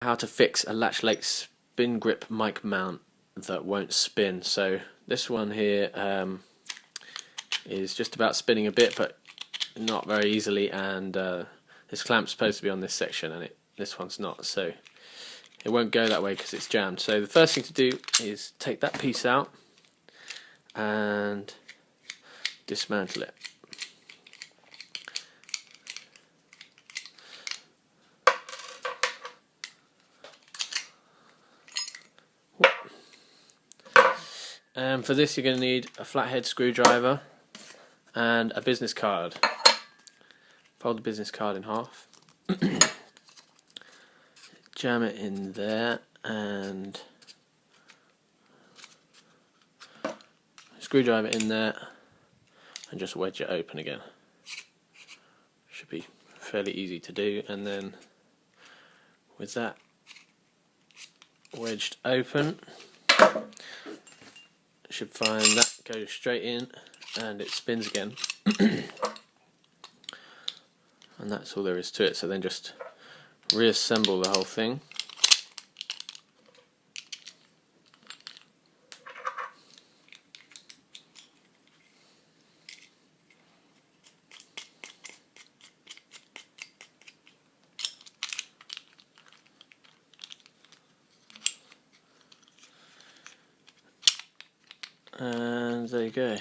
How to fix a Latch spin grip mic mount that won't spin. So this one here is just about spinning a bit, but not very easily, and this clamp's supposed to be on this section and this one's not, so it won't go that way because it's jammed. So the first thing to do is take that piece out and dismantle it. And for this you're going to need a flathead screwdriver and a business card. Fold the business card in half, jam it in there, and screwdriver in there, and just wedge it open again. Should be fairly easy to do. And then with that wedged open, should find that goes straight in and it spins again. And that's all there is to it. So then just reassemble the whole thing. And there you go.